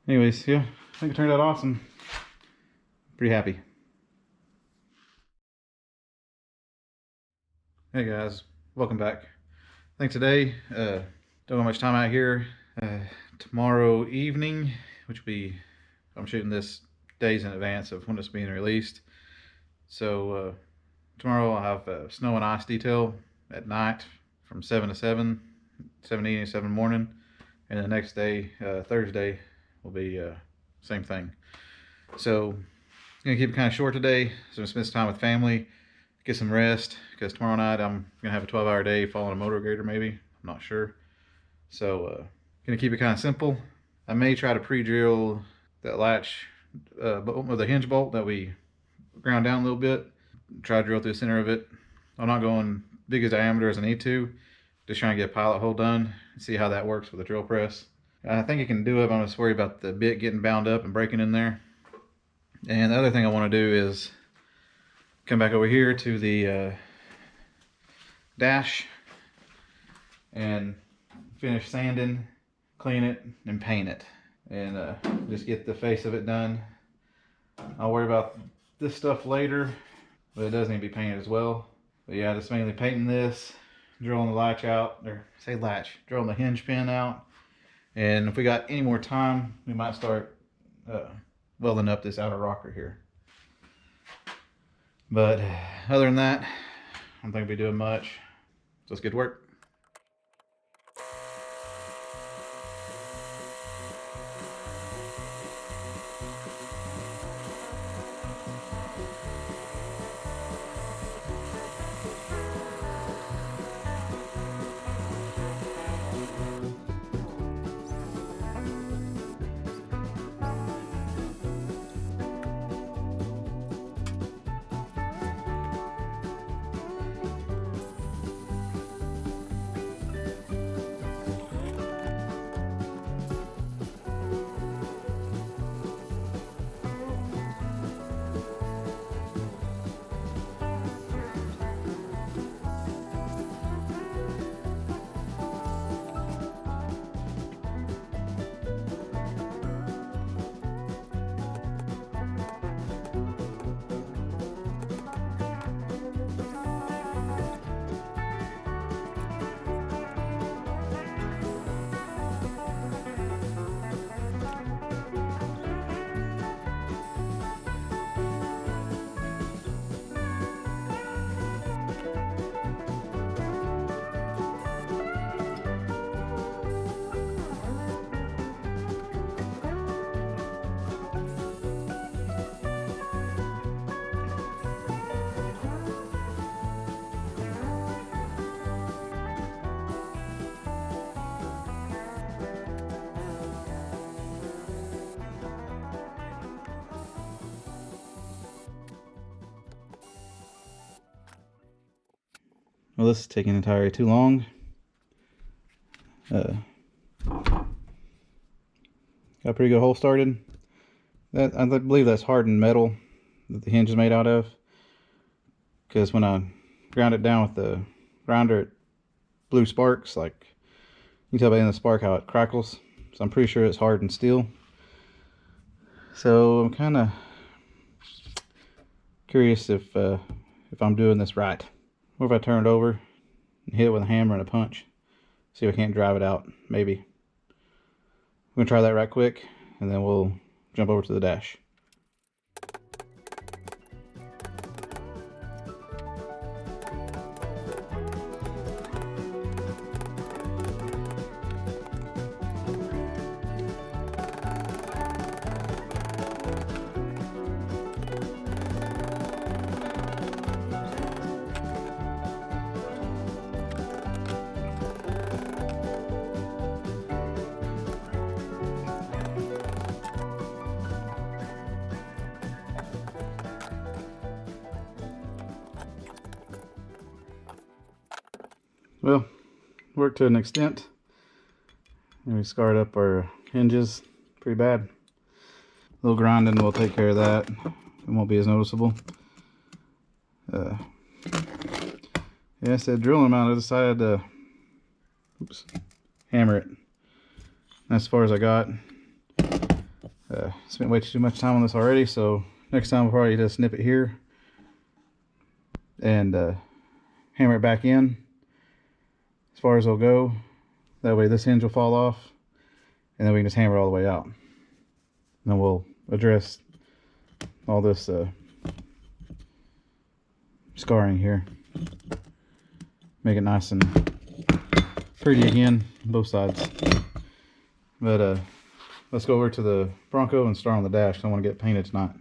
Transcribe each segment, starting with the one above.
Anyways, yeah, I think it turned out awesome. Pretty happy. Hey guys, welcome back. I think today, don't have much time out here. Tomorrow evening, which will be, I'm shooting this days in advance of when it's being released. So tomorrow I'll have snow and ice detail at night from 7 to 7, 7 evening, 7 morning. And the next day, Thursday, will be same thing. So I'm gonna keep it kind of short today. So I'm gonna spend some time with family, get some rest, because tomorrow night I'm gonna have a 12-hour day following a motor grader, maybe. I'm not sure. So gonna keep it kind of simple. I may try to pre-drill that latch with a hinge bolt that we ground down a little bit. Try to drill through the center of it. I'm not going big as diameter as I need to. Just trying to get a pilot hole done and see how that works with a drill press. I think I can do it, but I'm just worried about the bit getting bound up and breaking in there. And the other thing I want to do is come back over here to the dash and finish sanding, clean it, and paint it. And just get the face of it done. I'll worry about this stuff later, but it does need to be painted as well. But yeah, just mainly painting this, drilling the latch out, or say latch, drilling the hinge pin out. And if we got any more time, we might start welding up this outer rocker here. But other than that, I don't think we'll be doing much. So let's get to work. Well, this is taking entirely too long. Got a pretty good hole started. That I believe that's hardened metal that the hinge is made out of. Because when I ground it down with the grinder, it blew sparks. Like you can tell by the end of the spark how it crackles. So I'm pretty sure it's hardened steel. So I'm kind of curious if I'm doing this right. What if I turn it over and hit it with a hammer and a punch? See if I can't drive it out, maybe. I'm gonna try that right quick, and then we'll jump over to the dash. Well, worked to an extent. And we scarred up our hinges pretty bad. A little grinding will take care of that. It won't be as noticeable. Yeah, I said drilling them out. I decided to hammer it. That's as far as I got. spent way too much time on this already, so next time we'll probably just snip it here and hammer it back in as far as it'll go. That way this hinge will fall off, and then we can just hammer it all the way out. And then we'll address all this scarring here. Make it nice and pretty again, both sides. But let's go over to the Bronco and start on the dash. I want to get painted tonight.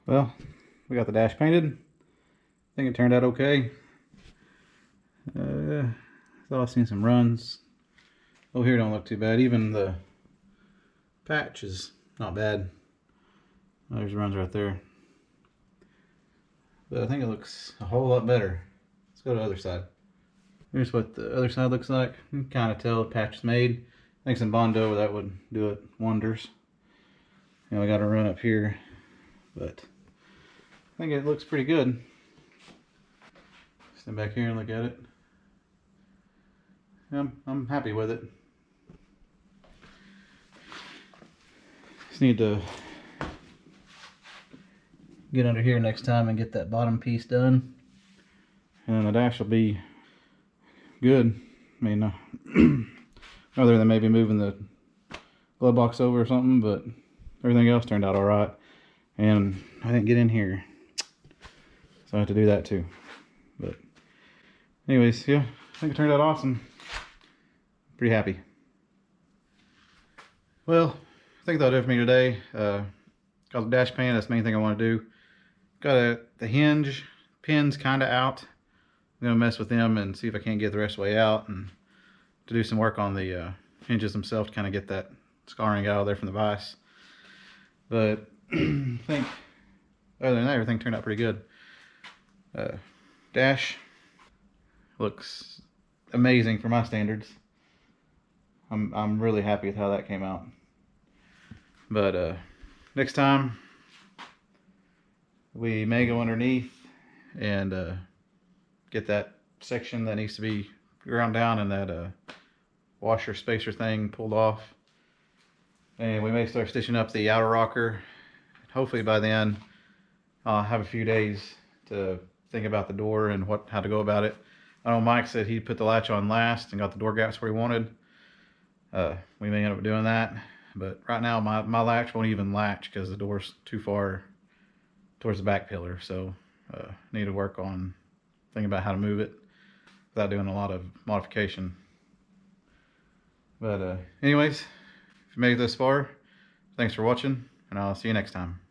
Well, we got the dash painted. I think it turned out okay. Thought I seen some runs. Oh, here don't look too bad. Even the patch is not bad. There's runs right there. But I think it looks a whole lot better. Let's go to the other side. Here's what the other side looks like. You can kind of tell the patch is made. I think some Bondo, that would do it wonders. And we got a run up here, but I think it looks pretty good. Stand back here and look at it. I'm happy with it. Just need to get under here next time and get that bottom piece done, and the dash will be good. I mean, other than maybe moving the glove box over or something, but everything else turned out all right. And I didn't get in here, so I have to do that too. But anyways, yeah, I think it turned out awesome. Pretty happy. Well, I think that'll do it for me today. Got the dash pan, that's the main thing I want to do. Got the hinge pins kind of out. I'm gonna mess with them and see if I can't get the rest of the way out, and to do some work on the hinges themselves to kind of get that scarring out of there from the vise. But I think other than that, everything turned out pretty good. Dash looks amazing for my standards. I'm really happy with how that came out. But next time we may go underneath and get that section that needs to be ground down and that washer spacer thing pulled off. And we may start stitching up the outer rocker. Hopefully by then I'll have a few days to think about the door and how to go about it. I know Mike said he put the latch on last and got the door gaps where he wanted. We may end up doing that, but right now my latch won't even latch because the door's too far towards the back pillar. So need to work on thinking about how to move it without doing a lot of modification. But anyways, if you made it this far, thanks for watching, and I'll see you next time.